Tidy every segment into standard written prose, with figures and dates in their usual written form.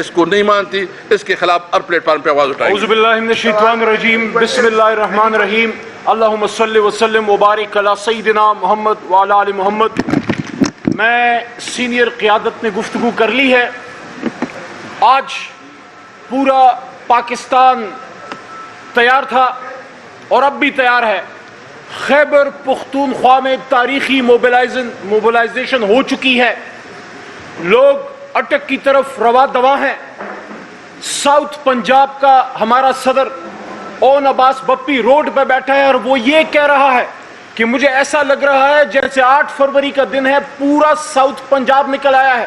اس کو نہیں مانتی، اس کے خلاف ہر پلیٹ فارم پہ آواز اٹھائیں گے۔ اعوذ باللہ من الشیطان الرجیم، بسم اللہ الرحمن الرحیم، اللہم صلی وسلم وبارک علی سیدنا محمد وعلی آل محمد۔ میں سینئر قیادت نے گفتگو کر لی ہے۔ آج پورا پاکستان تیار تھا اور اب بھی تیار ہے۔ خیبر پختونخوا میں تاریخی موبلائزیشن ہو چکی ہے، لوگ اٹک کی طرف رواں دواں ہیں۔ ساؤتھ پنجاب کا ہمارا صدر اون عباس بپی روڈ پہ بیٹھا ہے اور وہ یہ کہہ رہا ہے کہ مجھے ایسا لگ رہا ہے جیسے 8 فروری کا دن ہے، پورا ساؤتھ پنجاب نکل آیا ہے۔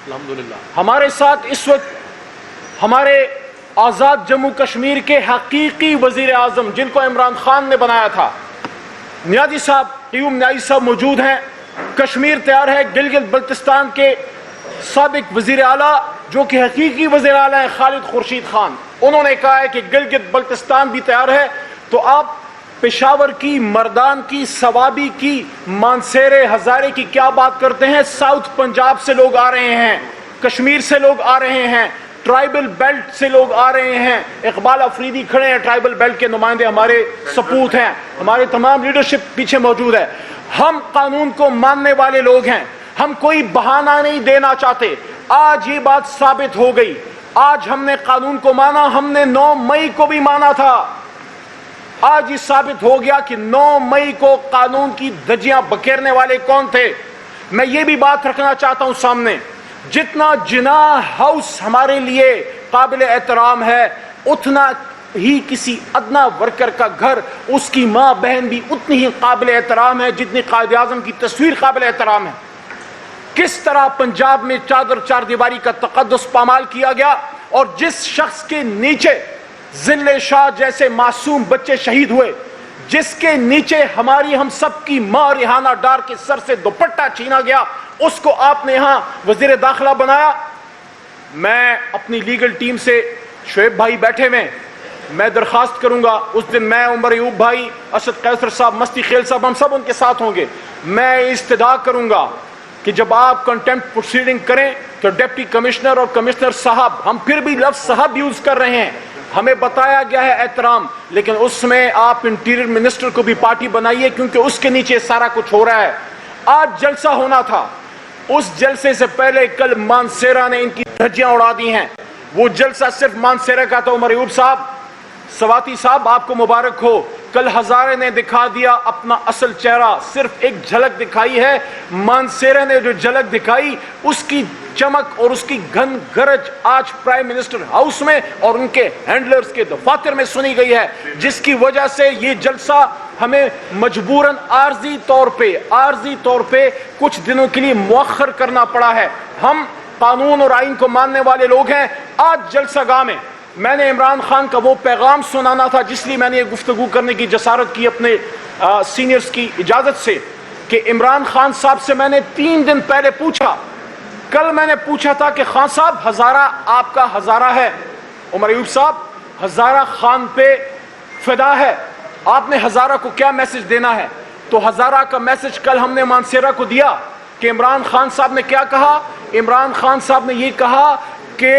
الحمدللہ ہمارے ساتھ اس وقت ہمارے آزاد جموں کشمیر کے حقیقی وزیر اعظم، جن کو عمران خان نے بنایا تھا، نیازی صاحب، قیوم نیازی صاحب موجود ہیں۔ کشمیر تیار ہے۔ گلگت بلتستان کے سابق وزیر اعلیٰ جو کہ حقیقی وزیر اعلیٰ ہیں، خالد خورشید خان، انہوں نے کہا ہے کہ گلگت بلتستان بھی تیار ہے۔ تو آپ پشاور کی، مردان کی، سوابی کی، مانسیر ہزارے کی کیا بات کرتے ہیں؟ ساؤتھ پنجاب سے لوگ آ رہے ہیں، کشمیر سے لوگ آ رہے ہیں، ٹرائبل بیلٹ سے لوگ آ رہے ہیں۔ اقبال افریدی کھڑے ہیں، ٹرائبل بیلٹ کے نمائندے ہمارے سپوت ہیں، ہمارے تمام لیڈرشپ پیچھے موجود ہے۔ ہم قانون کو ماننے والے لوگ ہیں، ہم کوئی بہانہ نہیں دینا چاہتے۔ آج یہ بات ثابت ہو گئی، آج ہم نے قانون کو مانا، ہم نے 9 مئی کو بھی مانا تھا۔ آج یہ ثابت ہو گیا کہ 9 مئی کو قانون کی دھجیاں بکھیرنے والے کون تھے۔ میں یہ بھی بات رکھنا چاہتا ہوں سامنے، جتنا جناح ہاؤس ہمارے لیے قابل احترام ہے، اتنا ہی کسی ادنا ورکر کا گھر، اس کی ماں بہن بھی اتنی ہی قابل احترام ہے جتنی قائد اعظم کی تصویر قابل احترام ہے۔ کس طرح پنجاب میں چادر چار دیواری کا تقدس پامال کیا گیا، اور جس شخص کے نیچے ذل شاہ جیسے معصوم بچے شہید ہوئے، جس کے نیچے ہماری ہم سب کی ماں ریحانہ ڈار کے سر سے دوپٹہ چھینا گیا، اس کو آپ نے یہاں وزیر داخلہ بنایا۔ میں اپنی لیگل ٹیم سے، شعیب بھائی بیٹھے میں، میں درخواست کروں گا، اس دن میں، عمر ایوب بھائی، اسد قیصر صاحب، مستی خیل صاحب، ہم سب ان کے ساتھ ہوں گے۔ میں استدعا کروں گا کہ جب آپ کنٹمپٹ پروسیڈنگ کریں تو ڈپٹی کمشنر اور کمشنر صاحب، ہم پھر بھی لفظ صاحب یوز کر رہے ہیں، ہمیں بتایا گیا ہے احترام، لیکن اس میں آپ انٹیریئر منسٹر کو بھی پارٹی بنائیے، کیونکہ اس کے نیچے سارا کچھ ہو رہا ہے۔ آج جلسہ ہونا تھا، اس جلسے سے پہلے کل مانسیرا نے ان کی دھجیاں اڑا دی ہیں۔ وہ جلسہ صرف مانسیرا کا تھا۔ عمر ایوب صاحب، سواتی صاحب، آپ کو مبارک ہو، کل ہزارے نے دکھا دیا اپنا اصل چہرہ، صرف ایک جھلک دکھائی ہے۔ مانسیرا نے جو جھلک دکھائی، اس کی چمک اور اس کی گھن گرج آج پرائم منسٹر ہاؤس میں اور ان کے ہینڈلرز کے دفاتر میں سنی گئی ہے، جس کی وجہ سے یہ جلسہ ہمیں مجبوراً عارضی طور پہ کچھ دنوں کے لیے مؤخر کرنا پڑا ہے۔ ہم قانون اور آئین کو ماننے والے لوگ ہیں۔ آج جلسہ گاہ میں میں نے عمران خان کا وہ پیغام سنانا تھا، جس لیے میں نے یہ گفتگو کرنے کی جسارت کی اپنے سینئرز کی اجازت سے، کہ عمران خان صاحب سے میں نے 3 دن پہلے پوچھا، کل میں نے پوچھا تھا کہ خان صاحب ہزارہ آپ کا ہزارہ ہے، عمر ایوب صاحب ہزارہ خان پہ فدا ہے، آپ نے ہزارہ کو کیا میسج دینا ہے؟ تو ہزارہ کا میسج کل ہم نے مانسیرا کو دیا کہ عمران خان صاحب نے کیا کہا؟ عمران خان صاحب نے یہ کہا کہ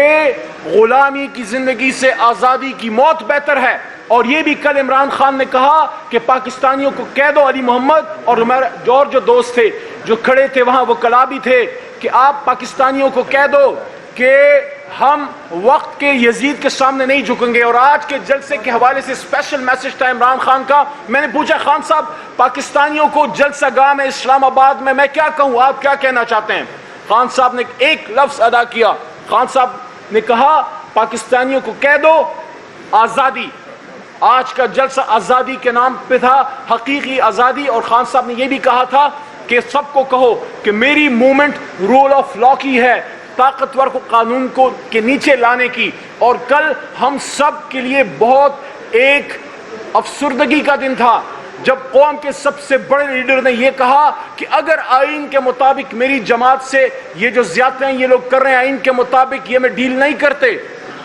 غلامی کی زندگی سے آزادی کی موت بہتر ہے، اور یہ بھی کل عمران خان نے کہا کہ پاکستانیوں کو کہہ دو، علی محمد اور ہمارے جو دوست تھے جو کھڑے تھے وہاں، وہ کلابی تھے، کہ آپ پاکستانیوں کو کہہ دو کہ ہم وقت کے یزید کے سامنے نہیں جھکیں گے۔ اور آج کے جلسے کے حوالے سے اسپیشل میسج تھا عمران خان کا۔ میں نے پوچھا، خان صاحب پاکستانیوں کو جلسہ گاہ میں اسلام آباد میں کیا کہوں، آپ کیا کہنا چاہتے ہیں؟ خان صاحب نے ایک لفظ ادا کیا، خان صاحب نے کہا پاکستانیوں کو کہہ دو آزادی۔ آج کا جلسہ آزادی کے نام پہ تھا، حقیقی آزادی۔ اور خان صاحب نے یہ بھی کہا تھا کہ سب کو کہو کہ میری موومنٹ رول آف لا کی ہے، طاقتور کو قانون کو کے نیچے لانے کی۔ اور کل ہم سب کے لیے بہت ایک افسردگی کا دن تھا جب قوم کے سب سے بڑے لیڈر نے یہ کہا کہ اگر آئین کے مطابق میری جماعت سے یہ جو زیادتیاں یہ لوگ کر رہے ہیں، آئین کے مطابق یہ میں ڈیل نہیں کرتے،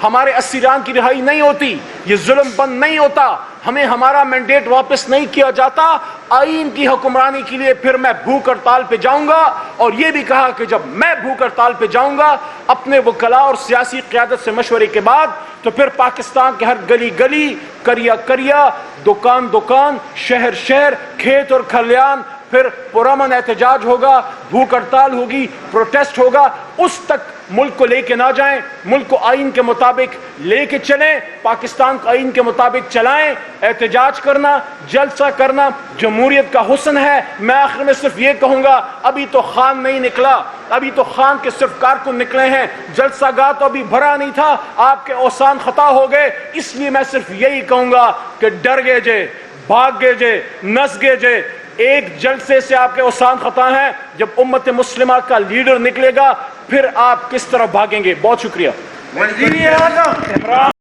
ہمارے اسیران کی رہائی نہیں ہوتی، یہ ظلم بند نہیں ہوتا، ہمیں ہمارا مینڈیٹ واپس نہیں کیا جاتا، آئین کی حکمرانی کے لیے پھر میں بھوک ہڑتال پہ جاؤں گا۔ اور یہ بھی کہا کہ جب میں بھوک ہڑتال پہ جاؤں گا اپنے وکلاء اور سیاسی قیادت سے مشورے کے بعد، تو پھر پاکستان کے ہر گلی گلی، کریا کریا، دکان دکان، شہر شہر، کھیت اور کھلیان پھر پرامن احتجاج ہوگا، بھوک ہڑتال ہوگی، پروٹیسٹ ہوگا۔ اس تک ملک کو لے کے نہ جائیں، ملک کو آئین کے مطابق لے کے چلیں، پاکستان کو آئین کے مطابق چلائیں۔ احتجاج کرنا، جلسہ کرنا جمہوریت کا حسن ہے۔ میں آخر میں صرف یہ کہوں گا، ابھی تو خان نہیں نکلا، ابھی تو خان کے صرف کارکن نکلے ہیں، جلسہ گاہ تو ابھی بھرا نہیں تھا، آپ کے اوسان خطا ہو گئے۔ اس لیے میں صرف یہی کہوں گا کہ ڈر گئے جے، بھاگ گئے جے، نس گئے جے۔ ایک جلسے سے آپ کے اوسان خطا ہیں، جب امت مسلمہ کا لیڈر نکلے گا پھر آپ کس طرح بھاگیں گے؟ بہت شکریہ۔ وزیر اعظم